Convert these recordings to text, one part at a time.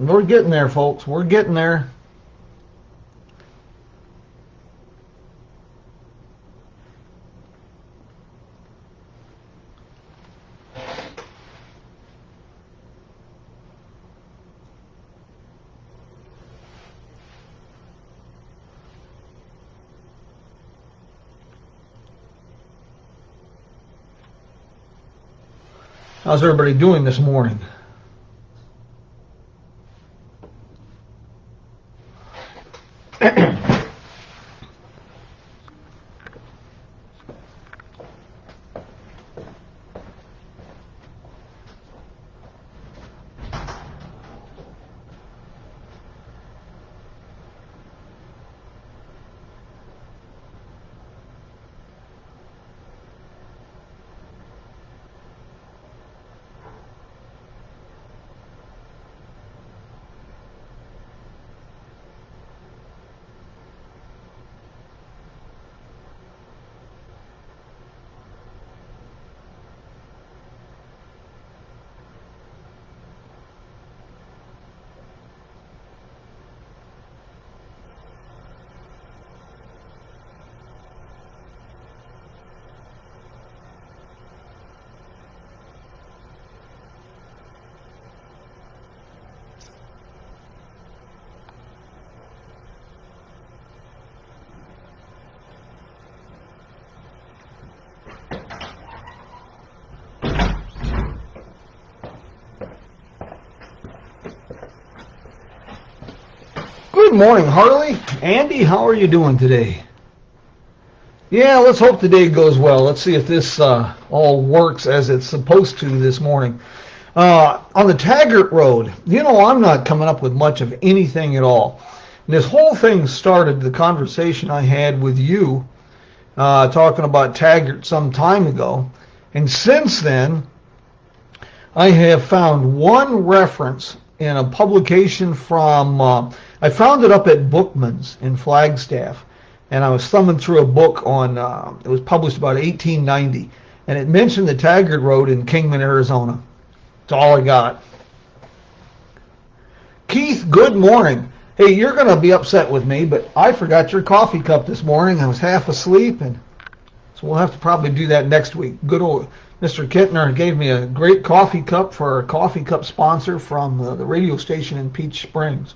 We're getting there, folks. We're getting there. How's everybody doing this morning? Good morning, Harley. Andy, how are you doing today? Yeah, let's hope the day goes well. Let's see if this all works as it's supposed to this morning. On the Taggart Road, you know, I'm not coming up with much of anything at all. And this whole thing started the conversation I had with you talking about Taggart some time ago. And since then, I have found one reference in a publication from, I found it up at Bookman's in Flagstaff, and I was thumbing through a book on, it was published about 1890, and it mentioned the Taggart Road in Kingman, Arizona. That's all I got. Keith, good morning. Hey, you're going to be upset with me, but I forgot your coffee cup this morning. I was half asleep, and so we'll have to probably do that next week. Good old Mr. Kittner gave me a great coffee cup for a coffee cup sponsor from the radio station in Peach Springs.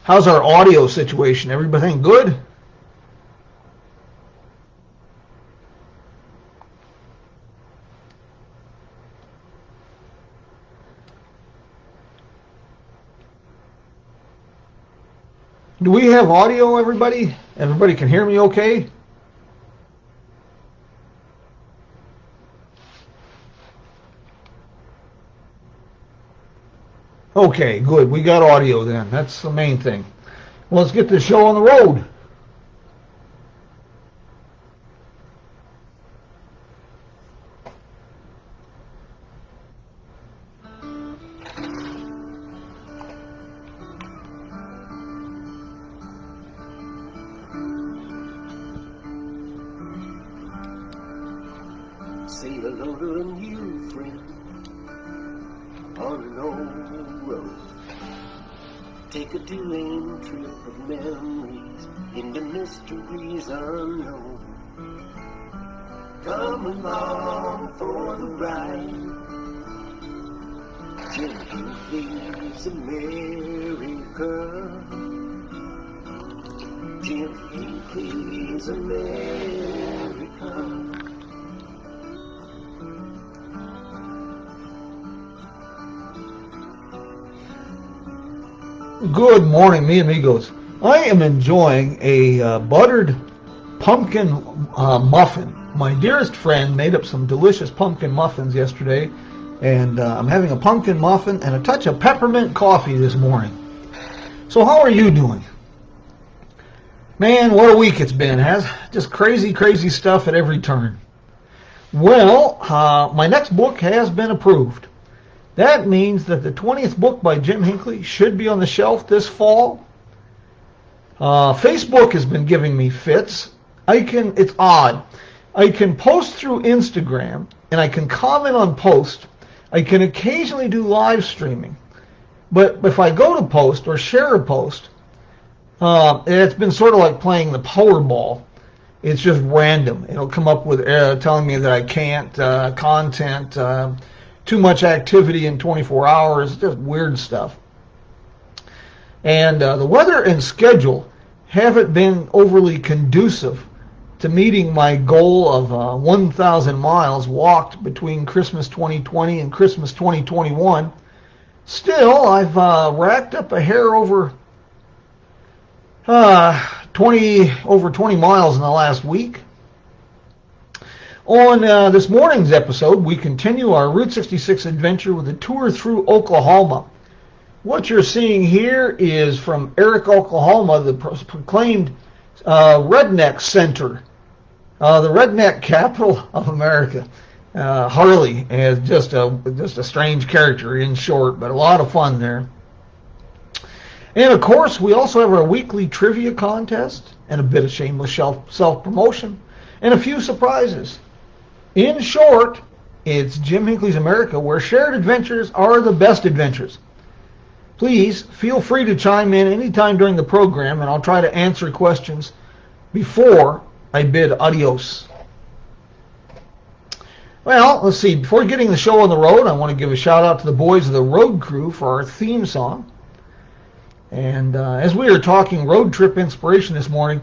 How's our audio situation? Everything good? Do we have audio, everybody? Everybody can hear me okay? Okay, good. We got audio then. That's the main thing. Well, let's get the show on the road. Say hello to a new friend on an old road. Take a two-lane trip of memories into mysteries unknown. Come along for the ride. Jim Hinckley's America. Jim Hinckley's America. Good morning, mi amigos. I am enjoying a buttered pumpkin muffin. My dearest friend made up some delicious pumpkin muffins yesterday, and I'm having a pumpkin muffin and a touch of peppermint coffee this morning. So how are you doing? Man, what a week it's been, has just crazy, crazy stuff at every turn. Well, my next book has been approved. That means that the 20th book by Jim Hinckley should be on the shelf this fall. Facebook has been giving me fits. It's odd. I can post through Instagram, and I can comment on posts. I can occasionally do live streaming. But if I go to post or share a post, it's been sort of like playing the Powerball. It's just random. It'll come up with telling me that I can't, content, too much activity in 24 hours, just weird stuff. And the weather and schedule haven't been overly conducive to meeting my goal of 1,000 miles walked between Christmas 2020 and Christmas 2021. Still, I've racked up a hair over 20 miles in the last week. On this morning's episode, we continue our Route 66 adventure with a tour through Oklahoma. What you're seeing here is from Eric, Oklahoma, the proclaimed redneck center, the redneck capital of America. Harley is just a strange character in short, but a lot of fun there. And of course, we also have our weekly trivia contest and a bit of shameless self-promotion and a few surprises. In short, it's Jim Hinckley's America, where shared adventures are the best adventures. Please feel free to chime in anytime during the program, and I'll try to answer questions before I bid adios. Well, let's see. Before getting the show on the road, I want to give a shout out to the boys of the road crew for our theme song. And as we are talking road trip inspiration this morning,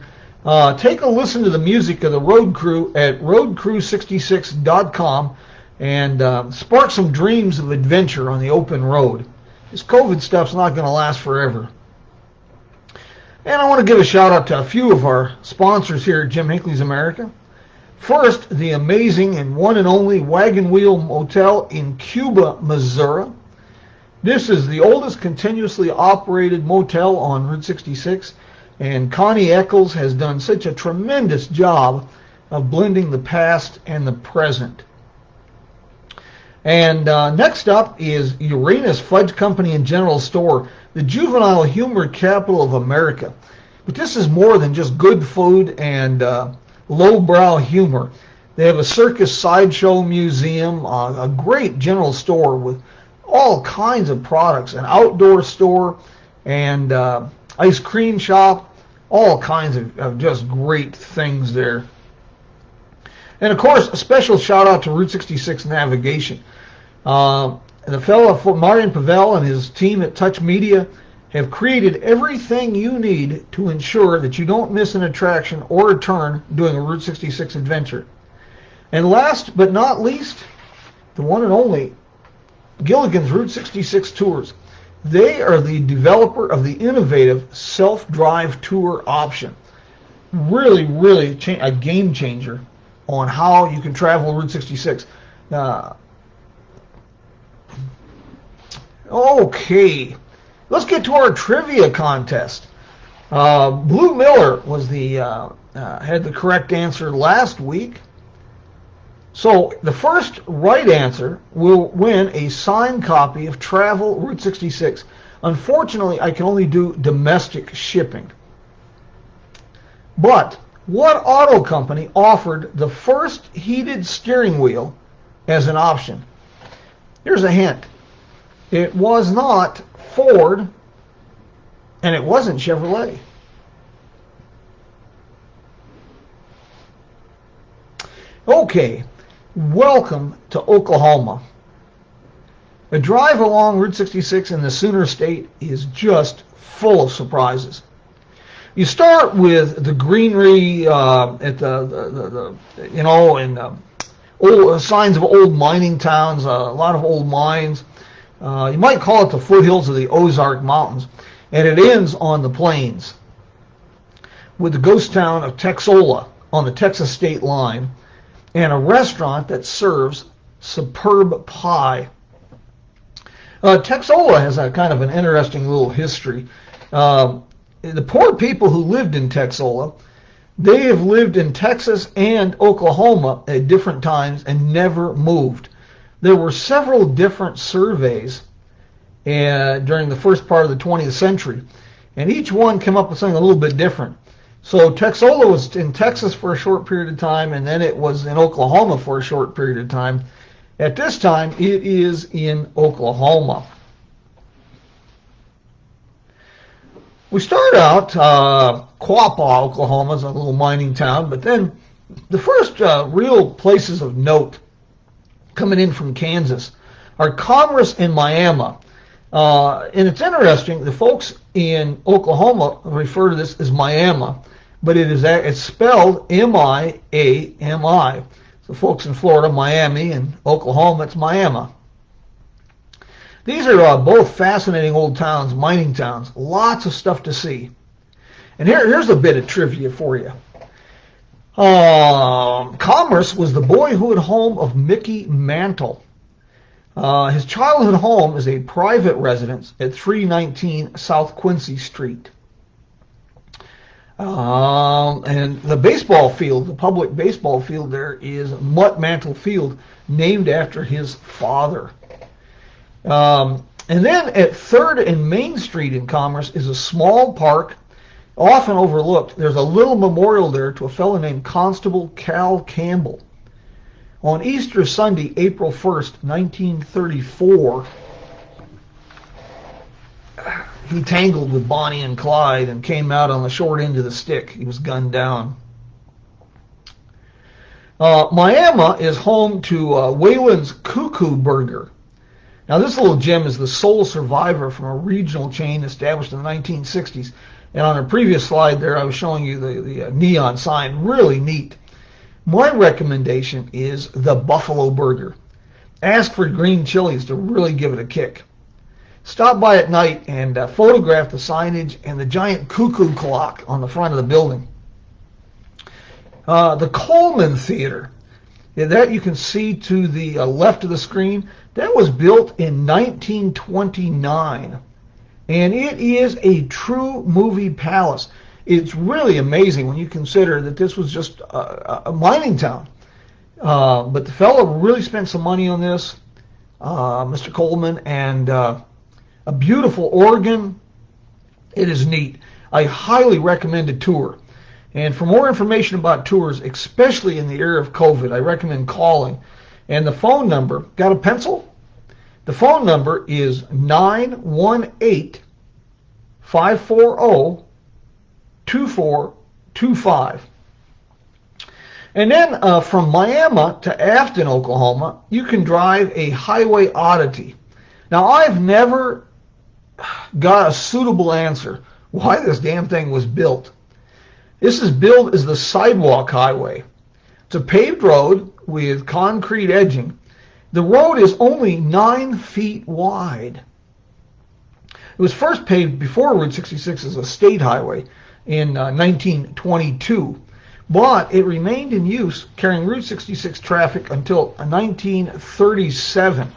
take a listen to the music of the road crew at roadcrew66.com and spark some dreams of adventure on the open road. This COVID stuff's not going to last forever. And I want to give a shout out to a few of our sponsors here at Jim Hinckley's America. First, the amazing and one and only Wagon Wheel Motel in Cuba, Missouri. This is the oldest continuously operated motel on Route 66, and Connie Eccles has done such a tremendous job of blending the past and the present. And next up is Uranus Fudge Company and General Store, the juvenile humor capital of America. But this is more than just good food and lowbrow humor. They have a circus sideshow museum, a great general store with all kinds of products, an outdoor store, and ice cream shop, all kinds of just great things there. And of course, a special shout out to Route 66 Navigation. The fellow Marian Pavel and his team at Touch Media have created everything you need to ensure that you don't miss an attraction or a turn doing a Route 66 adventure. And last but not least, the one and only Gilligan's Route 66 Tours. They are the developer of the innovative self-drive tour option. Really, really a game changer on how you can travel Route 66. Okay, let's get to our trivia contest. Blue Miller was had the correct answer last week. So the first right answer will win a signed copy of Travel Route 66. Unfortunately, I can only do domestic shipping. But what auto company offered the first heated steering wheel as an option? Here's a hint. It was not Ford, and it wasn't Chevrolet. Okay. Welcome to Oklahoma. A drive along Route 66 in the Sooner State is just full of surprises. You start with the greenery at old signs of old mining towns, a lot of old mines. You might call it the foothills of the Ozark Mountains, and it ends on the plains with the ghost town of Texola on the Texas state line, and a restaurant that serves superb pie. Texola has a kind of an interesting little history. The poor people who lived in Texola, they have lived in Texas and Oklahoma at different times and never moved. There were several different surveys during the first part of the 20th century, and each one came up with something a little bit different. So Texola was in Texas for a short period of time, and then it was in Oklahoma for a short period of time. At this time, it is in Oklahoma. We start out, Quapaw, Oklahoma is a little mining town, but then the first real places of note coming in from Kansas are Commerce and Miami. And it's interesting, the folks in Oklahoma refer to this as Miami, but it's spelled M-I-A-M-I. So folks in Florida, Miami, and Oklahoma, it's Miami. These are both fascinating old towns, mining towns. Lots of stuff to see. And here's a bit of trivia for you. Commerce was the boyhood home of Mickey Mantle. His childhood home is a private residence at 319 South Quincy Street. And the baseball field, the public baseball field there, is Mutt Mantle Field, named after his father. And then at 3rd and Main Street in Commerce is a small park, often overlooked. There's a little memorial there to a fellow named Constable Cal Campbell. On Easter Sunday, April 1st, 1934, he tangled with Bonnie and Clyde and came out on the short end of the stick. He was gunned down. Miami is home to Wayland's Cuckoo Burger. Now, this little gem is the sole survivor from a regional chain established in the 1960s. And on a previous slide there, I was showing you the neon sign. Really neat. My recommendation is the Buffalo Burger. Ask for green chilies to really give it a kick. Stop by at night and photograph the signage and the giant cuckoo clock on the front of the building. The Coleman Theater, that you can see to the left of the screen, that was built in 1929. And it is a true movie palace. It's really amazing when you consider that this was just a mining town. But the fellow really spent some money on this, Mr. Coleman, and a beautiful organ. It is neat. I highly recommend a tour. And for more information about tours, especially in the era of COVID, I recommend calling. And the phone number, got a pencil? The phone number is 918-540-2425. And then from Miami to Afton, Oklahoma, you can drive a Highway Odyssey. Now, I've never got a suitable answer why this damn thing was built. This is billed as the Sidewalk Highway. It's a paved road with concrete edging. The road is only 9 feet wide. It was first paved before Route 66 as a state highway in 1922, but it remained in use carrying Route 66 traffic until 1937.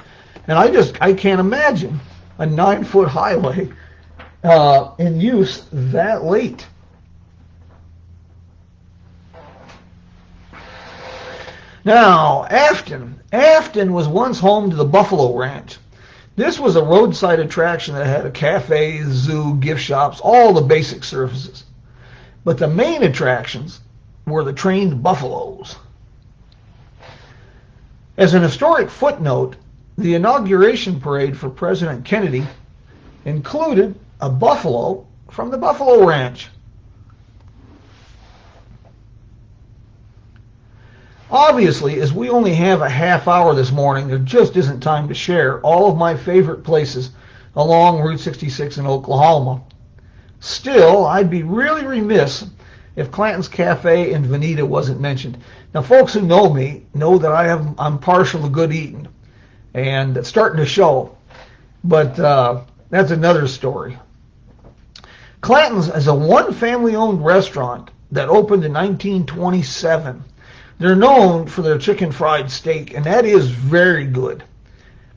And I can't imagine a 9-foot highway in use that late. Now, Afton. Afton was once home to the Buffalo Ranch. This was a roadside attraction that had a cafe, zoo, gift shops, all the basic services. But the main attractions were the trained buffaloes. As an historic footnote, the inauguration parade for President Kennedy included a buffalo from the Buffalo Ranch. Obviously, as we only have a half hour this morning, there just isn't time to share all of my favorite places along Route 66 in Oklahoma. Still, I'd be really remiss if Clantons Cafe and Veneta wasn't mentioned. Now, folks who know me know that I'm partial to good eating, and it's starting to show. But that's another story. Clantons is a one-family-owned restaurant that opened in 1927. They're known for their chicken fried steak, and that is very good.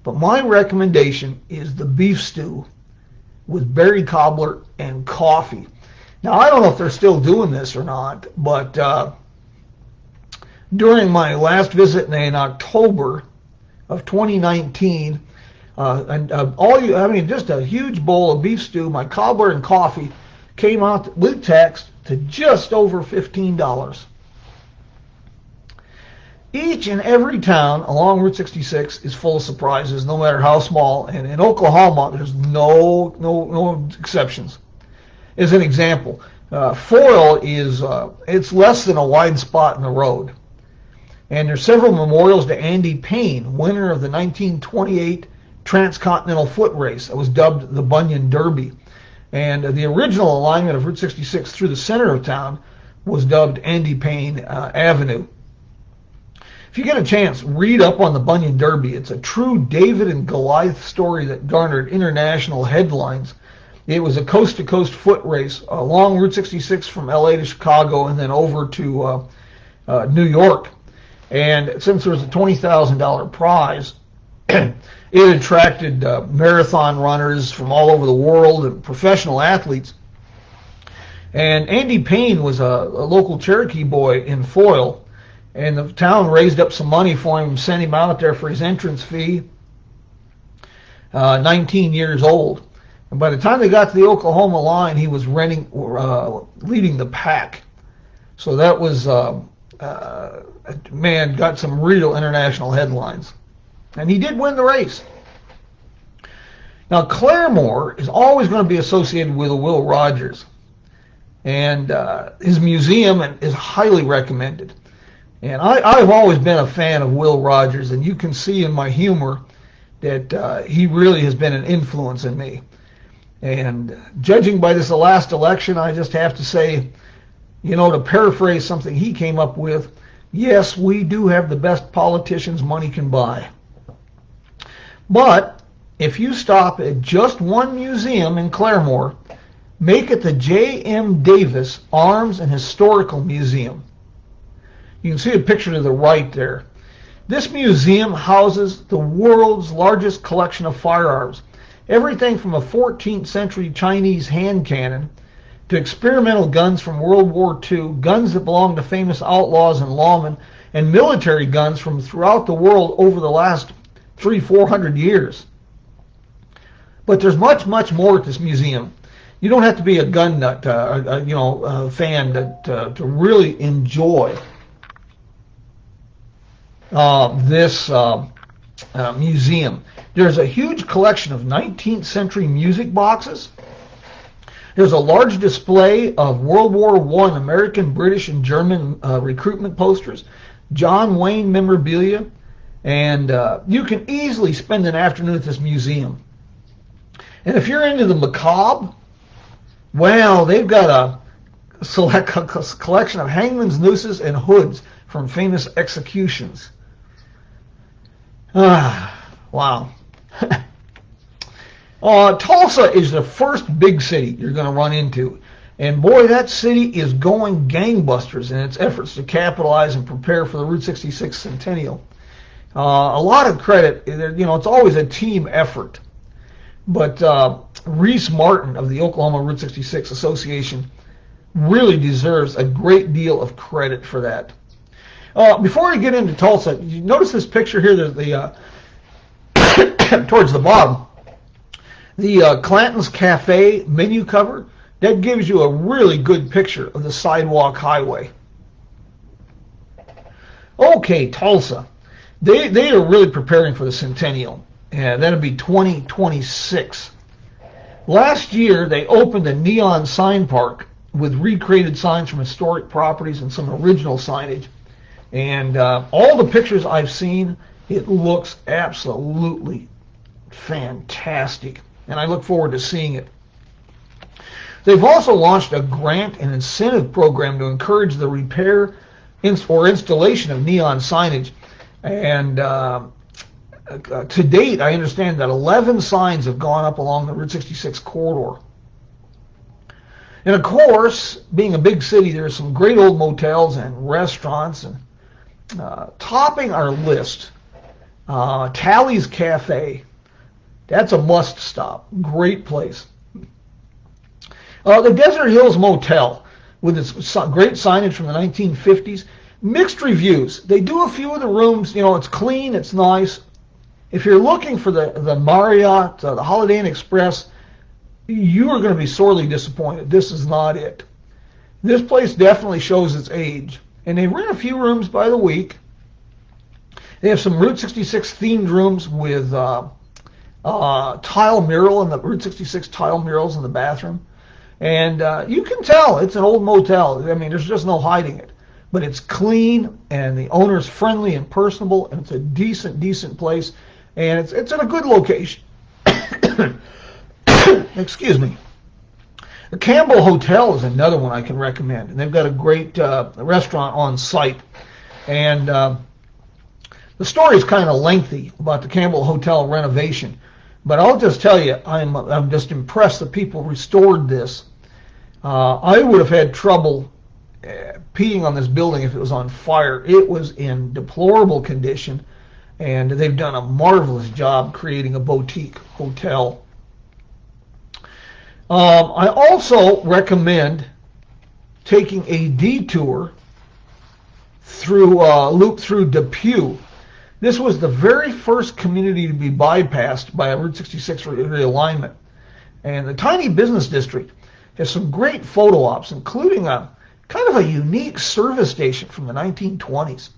But my recommendation is the beef stew with berry cobbler and coffee. Now, I don't know if they're still doing this or not, but during my last visit in October of 2019, just a huge bowl of beef stew, my cobbler and coffee came out with tax to just over $15. Each and every town along Route 66 is full of surprises, no matter how small. And in Oklahoma, there's no exceptions. As an example, Foyle is it's less than a wide spot in the road. And there's several memorials to Andy Payne, winner of the 1928 Transcontinental Foot Race that was dubbed the Bunyan Derby. And the original alignment of Route 66 through the center of town was dubbed Andy Payne Avenue. If you get a chance, read up on the Bunyan Derby. It's a true David and Goliath story that garnered international headlines. It was a coast-to-coast foot race along Route 66 from LA to Chicago and then over to New York. And since there was a $20,000 prize, it attracted marathon runners from all over the world and professional athletes. And Andy Payne was a local Cherokee boy in Foyle. And the town raised up some money for him, sent him out there for his entrance fee, 19 years old. And by the time they got to the Oklahoma line, he was leading the pack. So that was, man, got some real international headlines. And he did win the race. Now, Claremore is always going to be associated with Will Rogers. And his museum is highly recommended. And I've always been a fan of Will Rogers, and you can see in my humor that he really has been an influence in me. And judging by this last election, I just have to say, you know, to paraphrase something he came up with, yes, we do have the best politicians money can buy. But if you stop at just one museum in Claremore, make it the J.M. Davis Arms and Historical Museum. You can see a picture to the right there. This museum houses the world's largest collection of firearms. Everything from a 14th century Chinese hand cannon to experimental guns from World War II, guns that belong to famous outlaws and lawmen, and military guns from throughout the world over the last 300-400 years. But there's much, much more at this museum. You don't have to be a gun nut, fan to really enjoy this museum. There's a huge collection of 19th century music boxes. There's a large display of World War I American, British, and German recruitment posters, John Wayne memorabilia, and you can easily spend an afternoon at this museum. And if you're into the macabre, well, they've got a select collection of hangman's nooses and hoods from famous executions. Wow. Tulsa is the first big city you're going to run into. And boy, that city is going gangbusters in its efforts to capitalize and prepare for the Route 66 centennial. A lot of credit, it's always a team effort. But Reese Martin of the Oklahoma Route 66 Association really deserves a great deal of credit for that. Before we get into Tulsa, you notice this picture here, there's the towards the bottom, the Clantons Cafe menu cover. That gives you a really good picture of the sidewalk highway. Okay, Tulsa. They are really preparing for the centennial. That'll be 2026. Last year, they opened a neon sign park with recreated signs from historic properties and some original signage. And all the pictures I've seen, it looks absolutely fantastic. And I look forward to seeing it. They've also launched a grant and incentive program to encourage the repair or installation of neon signage. And to date, I understand that 11 signs have gone up along the Route 66 corridor. And of course, being a big city, there are some great old motels and restaurants. And topping our list, Tally's Cafe. That's a must stop. Great place. The Desert Hills Motel, with its great signage from the 1950s. Mixed reviews. They do a few of the rooms. It's clean, it's nice. If you're looking for the Marriott, the Holiday Inn Express, you are going to be sorely disappointed. This is not it. This place definitely shows its age. And they rent a few rooms by the week. They have some Route 66 themed rooms with tile mural and the Route 66 tile murals in the bathroom. And you can tell it's an old motel. I mean, there's just no hiding it. But it's clean, and the owner's friendly and personable, and it's a decent place. And it's in a good location. Excuse me. The Campbell Hotel is another one I can recommend. And they've got a great restaurant on site. And the story is kind of lengthy about the Campbell Hotel renovation. But I'll just tell you, I'm just impressed that people restored this. I would have had trouble peeing on this building if it was on fire. It was in deplorable condition, and they've done a marvelous job creating a boutique hotel. I also recommend taking a detour through loop through Depew. This was the very first community to be bypassed by a Route 66 realignment. And the tiny business district has some great photo ops, including a kind of a unique service station from the 1920s.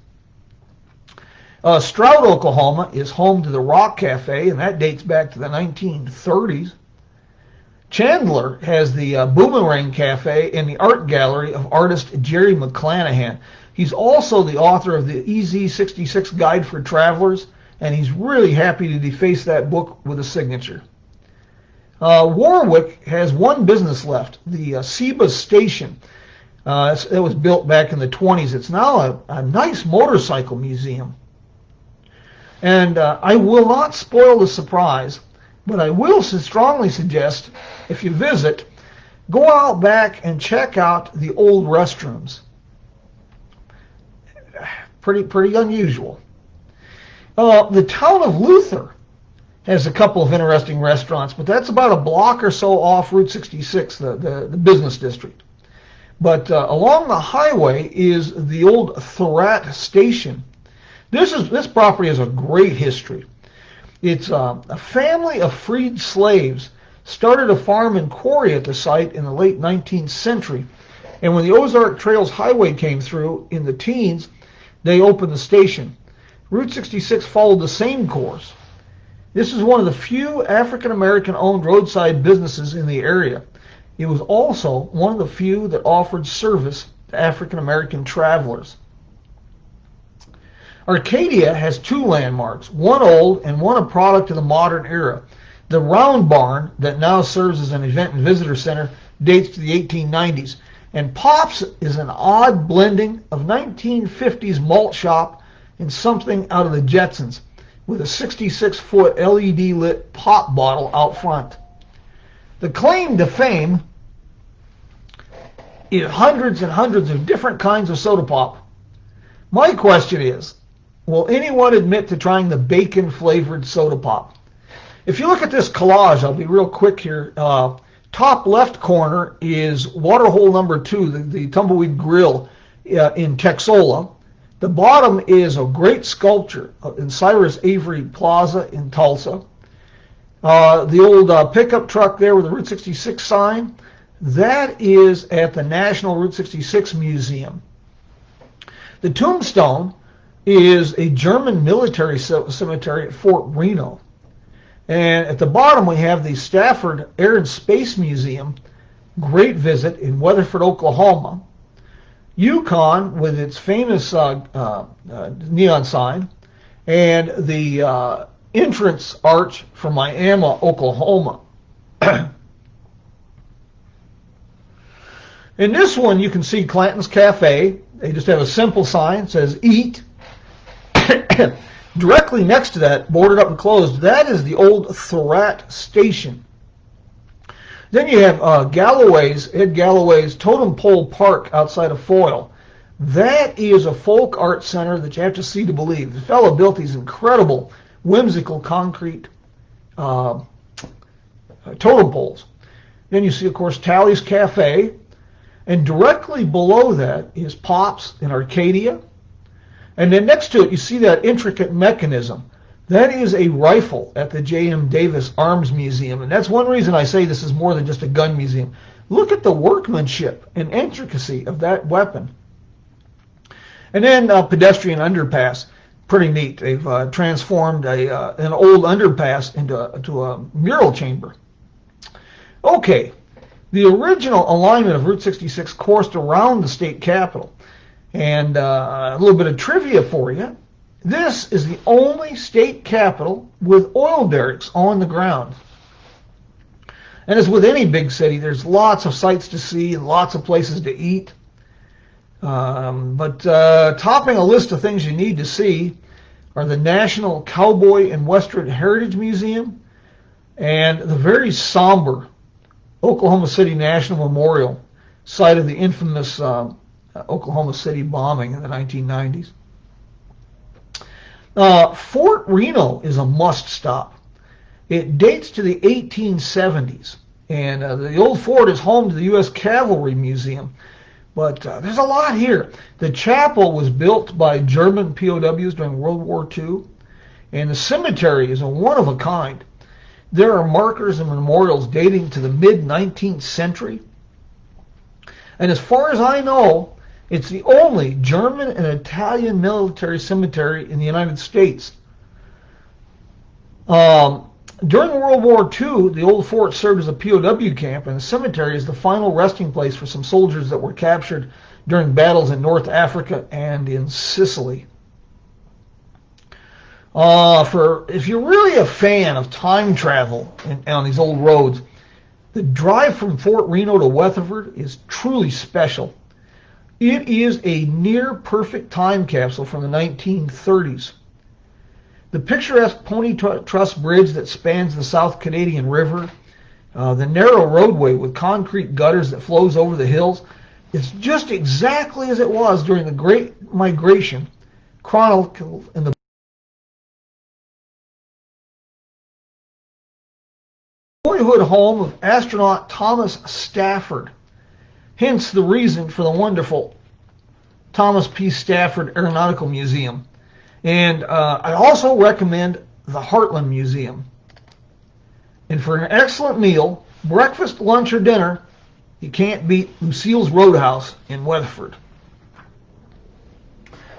Stroud, Oklahoma is home to the Rock Cafe, and that dates back to the 1930s. Chandler has the Boomerang Cafe and the art gallery of artist Jerry McClanahan. He's also the author of the EZ66 Guide for Travelers, and he's really happy to deface that book with a signature. Warwick has one business left, the Seba Station. It was built back in the 20s. It's now a nice motorcycle museum. And I will not spoil the surprise, but I will strongly suggest, if you visit, go out back and check out the old restrooms. Pretty unusual. The town of Luther has a couple of interesting restaurants, but that's about a block or so off Route 66, the business district. But along the highway is the old Thorat Station. This property has a great history. It's a family of freed slaves started a farm and quarry at the site in the late 19th century. And when the Ozark Trails Highway came through in the teens, they opened the station. Route 66 followed the same course. This is one of the few African-American owned roadside businesses in the area. It was also one of the few that offered service to African-American travelers. Arcadia has two landmarks, one old and one a product of the modern era. The Round Barn, that now serves as an event and visitor center, dates to the 1890s. And Pops is an odd blending of 1950s malt shop and something out of the Jetsons, with a 66-foot LED-lit pop bottle out front. The claim to fame is hundreds and hundreds of different kinds of soda pop. My question is, will anyone admit to trying the bacon-flavored soda pop? If you look at this collage, I'll be real quick here. Top left corner is Waterhole number 2, the Tumbleweed Grill in Texola. The bottom is a great sculpture in Cyrus Avery Plaza in Tulsa. The old pickup truck there with the Route 66 sign, that is at the National Route 66 Museum. The tombstone is a German military cemetery at Fort Reno. And at the bottom we have the Stafford Air and Space Museum, great visit in Weatherford, Oklahoma. Yukon with its famous neon sign, and the entrance arch from Miami, Oklahoma. In this one you can see Clantons Cafe. They just have a simple sign that says eat. Directly next to that, boarded up and closed, that is the old Thorat Station. Then you have Ed Galloway's Totem Pole Park outside of Foyle. That is a folk art center that you have to see to believe. The fellow built these incredible, whimsical concrete totem poles. Then you see, of course, Tally's Cafe. And directly below that is Pops in Arcadia. And then next to it, you see that intricate mechanism. That is a rifle at the J.M. Davis Arms Museum, and that's one reason I say this is more than just a gun museum. Look at the workmanship and intricacy of that weapon. And then pedestrian underpass, pretty neat. They've transformed an old underpass into a mural chamber. Okay, the original alignment of Route 66 coursed around the state capitol. And a little bit of trivia for you. This is the only state capitol with oil derricks on the ground. And as with any big city, there's lots of sights to see and lots of places to eat. But topping a list of things you need to see are the National Cowboy and Western Heritage Museum and the very somber Oklahoma City National Memorial, site of the infamous Oklahoma City bombing in the 1990s. Fort Reno is a must-stop. It dates to the 1870s, and the old fort is home to the U.S. Cavalry Museum. But there's a lot here. The chapel was built by German POWs during World War II, and the cemetery is a one-of-a-kind. There are markers and memorials dating to the mid-19th century. And as far as I know, it's the only German and Italian military cemetery in the United States. During World War II, the old fort served as a POW camp, and the cemetery is the final resting place for some soldiers that were captured during battles in North Africa and in Sicily. If you're really a fan of time travel on these old roads, the drive from Fort Reno to Weatherford is truly special. It is a near-perfect time capsule from the 1930s. The picturesque Pony Truss Bridge that spans the South Canadian River, the narrow roadway with concrete gutters that flows over the hills, it's just exactly as it was during the Great Migration, chronicled in the boyhood home of astronaut Thomas Stafford. Hence the reason for the wonderful Thomas P. Stafford Aeronautical Museum. And I also recommend the Heartland Museum. And for an excellent meal, breakfast, lunch, or dinner, you can't beat Lucille's Roadhouse in Weatherford.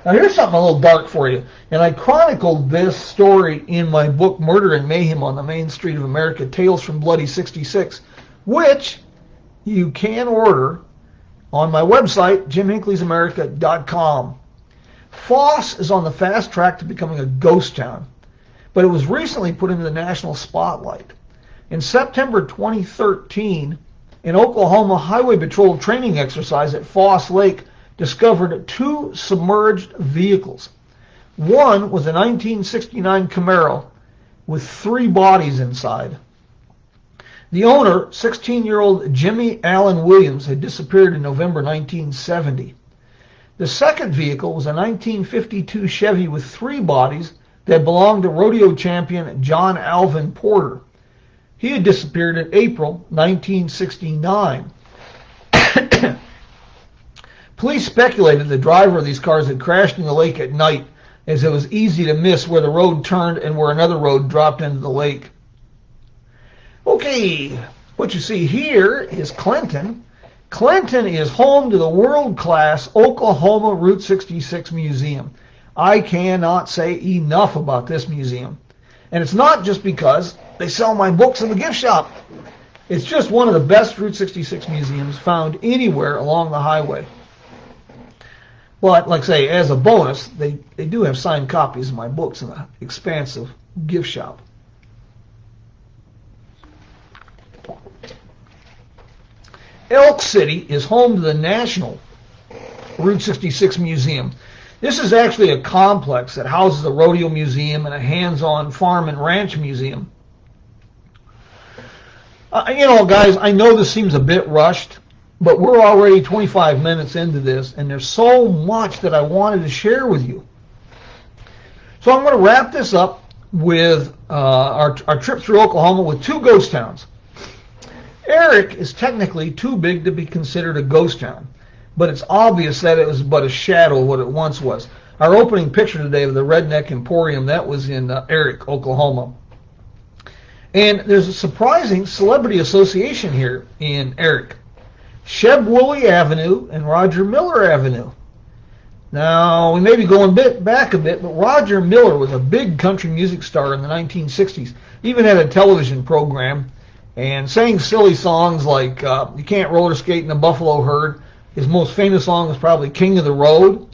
Now here's something a little dark for you. And I chronicled this story in my book, Murder and Mayhem on the Main Street of America, Tales from Bloody 66, which you can order on my website, jimhinckleysamerica.com. Foss is on the fast track to becoming a ghost town, but it was recently put into the national spotlight. In September 2013, an Oklahoma Highway Patrol training exercise at Foss Lake discovered two submerged vehicles. One was a 1969 Camaro with 3 bodies inside. The owner, 16-year-old Jimmy Allen Williams, had disappeared in November 1970. The second vehicle was a 1952 Chevy with 3 bodies that belonged to rodeo champion John Alvin Porter. He had disappeared in April 1969. Police speculated the driver of these cars had crashed in the lake at night, as it was easy to miss where the road turned and where another road dropped into the lake. Okay, what you see here is Clinton. Clinton is home to the world-class Oklahoma Route 66 Museum. I cannot say enough about this museum. And it's not just because they sell my books in the gift shop. It's just one of the best Route 66 museums found anywhere along the highway. But, like I say, as a bonus, they do have signed copies of my books in the expansive gift shop. Elk City is home to the National Route 66 Museum. This is actually a complex that houses a rodeo museum and a hands-on farm and ranch museum. Guys, I know this seems a bit rushed, but we're already 25 minutes into this, and there's so much that I wanted to share with you. So I'm going to wrap this up with our trip through Oklahoma with 2 ghost towns. Eric is technically too big to be considered a ghost town, but it's obvious that it was but a shadow of what it once was. our opening picture today of the Redneck Emporium, that was in Eric, Oklahoma. And there's a surprising celebrity association here in Eric. Sheb Woolley Avenue and Roger Miller Avenue. Now, we may be going back a bit, but Roger Miller was a big country music star in the 1960s. Even had a television program and sang silly songs like You Can't Roller Skate in a Buffalo Herd. His most famous song was probably King of the Road.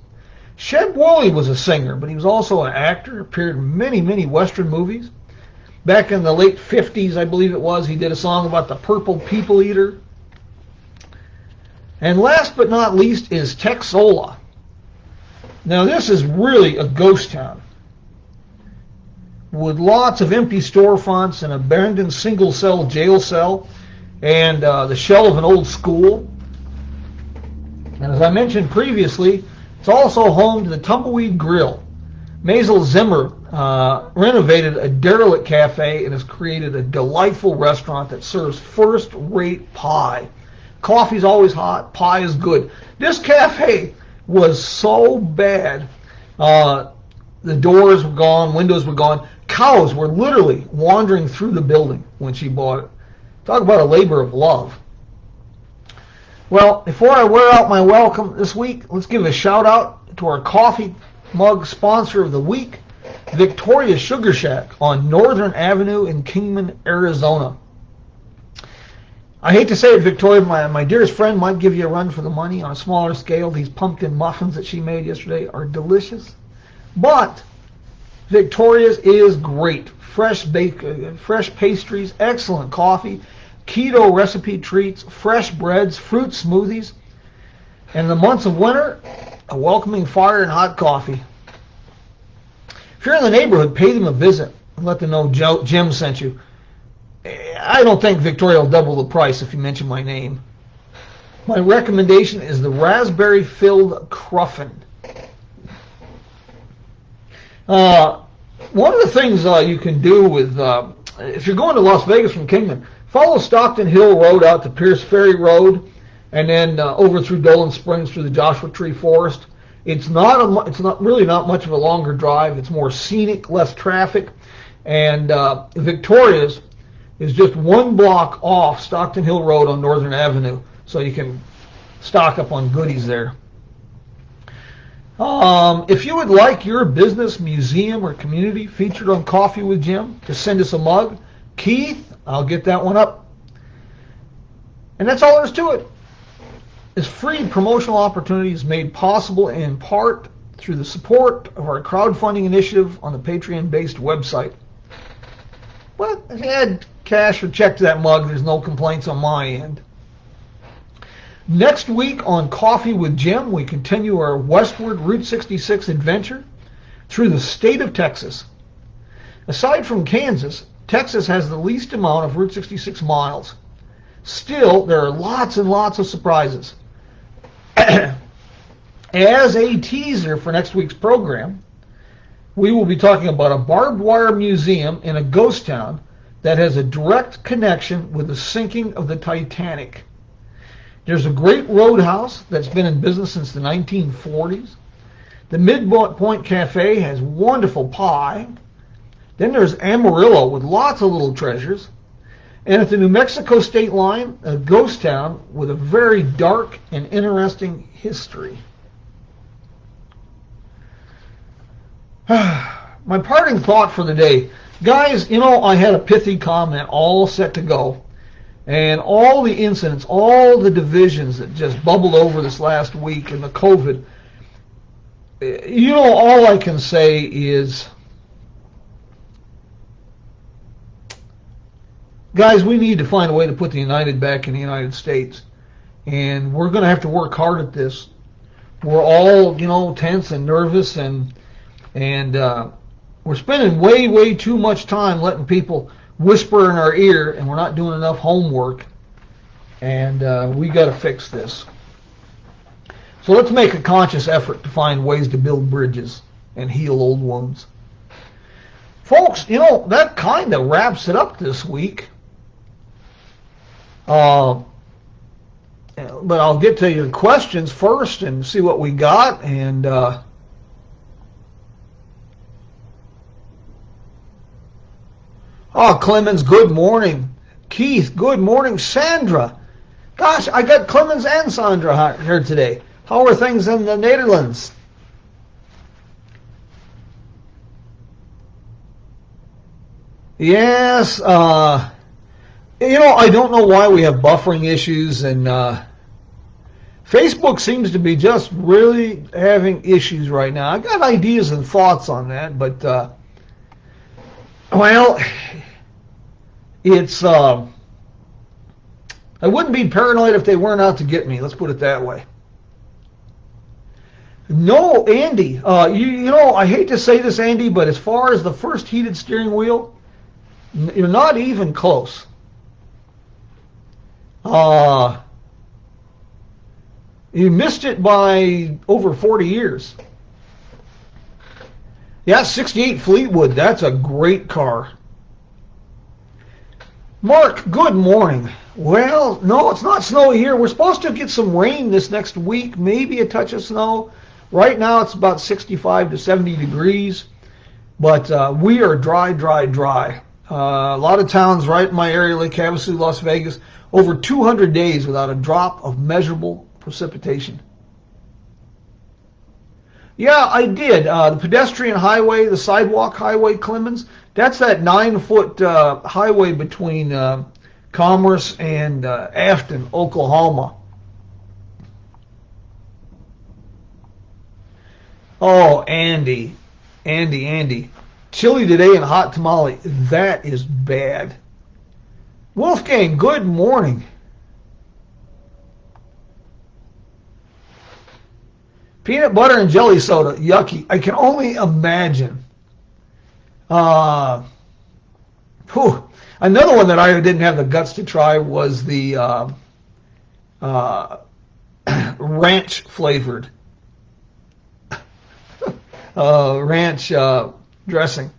Sheb Woolley was a singer, but he was also an actor, appeared in many, many Western movies. Back in the late 50s, I believe it was, he did a song about the Purple People Eater. And last but not least is Texola. Now this is really a ghost town with lots of empty storefronts, an abandoned single-cell jail cell, and the shell of an old school. And as I mentioned previously, it's also home to the Tumbleweed Grill. Maisel Zimmer renovated a derelict cafe and has created a delightful restaurant that serves first-rate pie. Coffee's always hot, pie is good. This cafe was so bad. The doors were gone, windows were gone. Cows were literally wandering through the building when she bought it. Talk about a labor of love. Well, before I wear out my welcome this week, let's give a shout out to our coffee mug sponsor of the week, Victoria Sugar Shack on Northern Avenue in Kingman, Arizona. I hate to say it, Victoria, my dearest friend might give you a run for the money on a smaller scale. These pumpkin muffins that she made yesterday are delicious. But Victoria's is great. Fresh pastries, excellent coffee, keto recipe treats, fresh breads, fruit smoothies, and in the months of winter, a welcoming fire and hot coffee. If you're in the neighborhood, pay them a visit and let them know Jim sent you. I don't think Victoria will double the price if you mention my name. My recommendation is the raspberry-filled Cruffin. One of the things you can do with, if you're going to Las Vegas from Kingman, follow Stockton Hill Road out to Pierce Ferry Road, and then over through Dolan Springs through the Joshua Tree Forest. It's not really much of a longer drive. It's more scenic, less traffic, and Victoria's is just one block off Stockton Hill Road on Northern Avenue, so you can stock up on goodies there. If you would like your business, museum, or community featured on Coffee with Jim, just send us a mug. Keith, I'll get that one up. And that's all there is to it. This free promotional opportunity is made possible in part through the support of our crowdfunding initiative on the Patreon-based website. But if you add cash or check to that mug, there's no complaints on my end. Next week on Coffee with Jim, we continue our westward Route 66 adventure through the state of Texas. Aside from Kansas, Texas has the least amount of Route 66 miles. Still, there are lots and lots of surprises. As a teaser for next week's program, we will be talking about a barbed wire museum in a ghost town that has a direct connection with the sinking of the Titanic. There's a great roadhouse that's been in business since the 1940s. The Midpoint Cafe has wonderful pie. Then there's Amarillo with lots of little treasures. And at the New Mexico state line, a ghost town with a very dark and interesting history. My parting thought for the day. Guys, I had a pithy comment all set to go. And all the incidents, all the divisions that just bubbled over this last week and the COVID, all I can say is, guys, we need to find a way to put the United back in the United States. And we're going to have to work hard at this. We're all, tense and nervous, and we're spending way, way too much time letting people whisper in our ear, and we're not doing enough homework. And we got to fix this. So let's make a conscious effort to find ways to build bridges and heal old wounds. Folks, that kind of wraps it up this week. But I'll get to your questions first and see what we got. And Oh, Clemens, good morning. Keith, good morning. Sandra. Gosh, I got Clemens and Sandra here today. How are things in the Netherlands? Yes, I don't know why we have buffering issues, and Facebook seems to be just really having issues right now. I've got ideas and thoughts on that, but, well, it's, I wouldn't be paranoid if they weren't out to get me. Let's put it that way. No, Andy, I hate to say this, Andy, but as far as the first heated steering wheel, you're not even close. You missed it by over 40 years. Yeah, 68 Fleetwood. That's a great car. Mark, good morning. Well, no, it's not snowy here. We're supposed to get some rain this next week, maybe a touch of snow. Right now it's about 65 to 70 degrees, but we are dry, dry, dry. A lot of towns right in my area, Lake Havasu, Las Vegas, over 200 days without a drop of measurable precipitation. Yeah, I did. The pedestrian highway, the sidewalk highway, Clemens, that's that 9-foot highway between Commerce and Afton, Oklahoma. Oh, Andy. Chili today and hot tamale. That is bad. Wolfgang, good morning. Peanut butter and jelly soda. Yucky. I can only imagine. Another one that I didn't have the guts to try was the ranch flavored. Ranch dressing.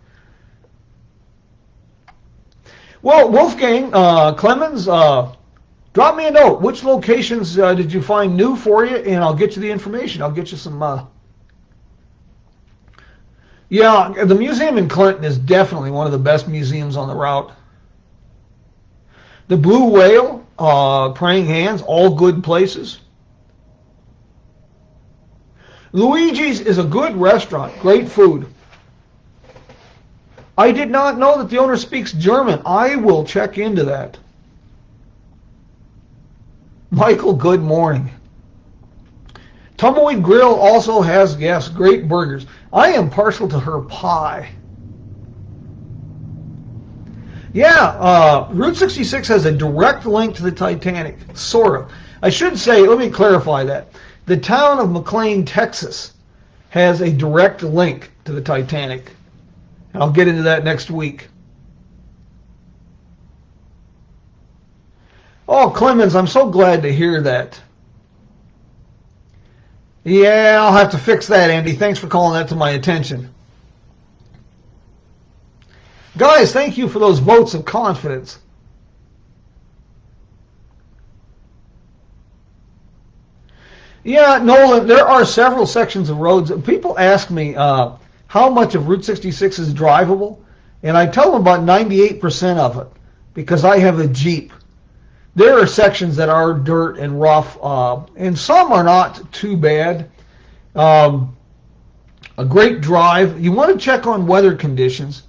Well, Wolfgang, Clemens, drop me a note. Which locations did you find new for you? And I'll get you the information. I'll get you some... Yeah, the museum in Clinton is definitely one of the best museums on the route. The Blue Whale, Praying Hands, all good places. Luigi's is a good restaurant, great food. I did not know that the owner speaks German. I will check into that. Michael, good morning. Tumbleweed Grill also has, yes, great burgers. I am partial to her pie. Yeah, Route 66 has a direct link to the Titanic, sort of. I should say, let me clarify that. The town of McLean, Texas, has a direct link to the Titanic. I'll get into that next week. Oh, Clemens, I'm so glad to hear that. Yeah, I'll have to fix that, Andy. Thanks for calling that to my attention. Guys, thank you for those votes of confidence. Yeah, Nolan, there are several sections of roads. People ask me how much of Route 66 is drivable, and I tell them about 98% of it because I have a Jeep. There are sections that are dirt and rough, and some are not too bad. A great drive. You want to check on weather conditions.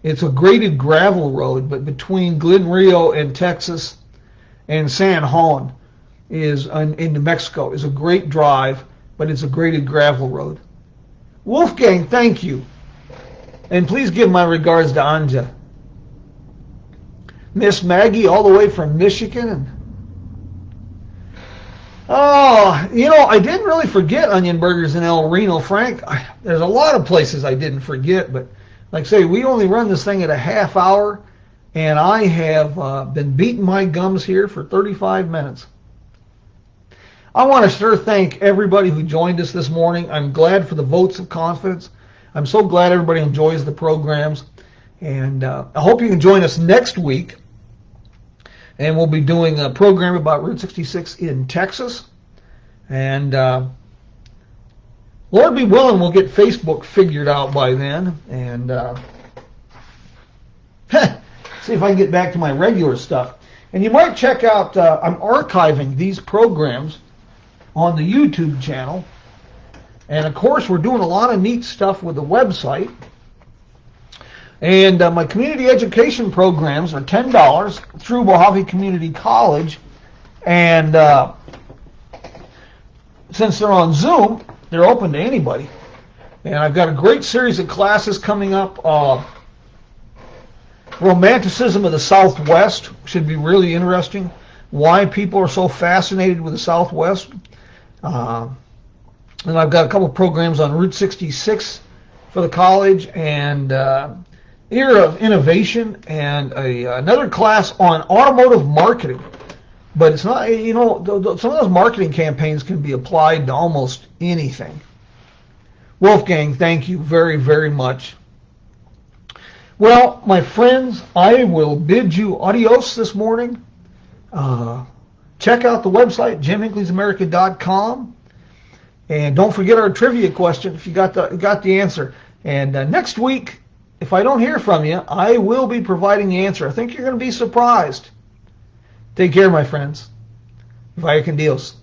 It's a graded gravel road, but between Glen Rio and Texas and San Juan is in New Mexico is a great drive, but it's a graded gravel road. Wolfgang, thank you. And please give my regards to Anja. Miss Maggie all the way from Michigan. Oh, I didn't really forget onion burgers in El Reno, Frank. There's a lot of places I didn't forget, but like I say, we only run this thing at a half hour, and I have been beating my gums here for 35 minutes. I want to sure thank everybody who joined us this morning. I'm glad for the votes of confidence. I'm so glad everybody enjoys the programs. And I hope you can join us next week. And we'll be doing a program about Route 66 in Texas. And Lord be willing, we'll get Facebook figured out by then. And see if I can get back to my regular stuff. And you might check out, I'm archiving these programs on the YouTube channel. And of course, we're doing a lot of neat stuff with the website. And my community education programs are $10 through Mojave Community College. And since they're on Zoom, they're open to anybody. And I've got a great series of classes coming up. Romanticism of the Southwest should be really interesting. Why people are so fascinated with the Southwest. And I've got a couple programs on Route 66 for the college, and Era of Innovation, and another class on automotive marketing. But it's not, you know, some of those marketing campaigns can be applied to almost anything. Wolfgang, thank you very, very much. Well, my friends, I will bid you adios this morning. Check out the website, JimHinckley'sAmerica.com. And don't forget our trivia question if you got the answer. And next week, if I don't hear from you, I will be providing the answer. I think you're going to be surprised. Take care, my friends. Vaya con Dios.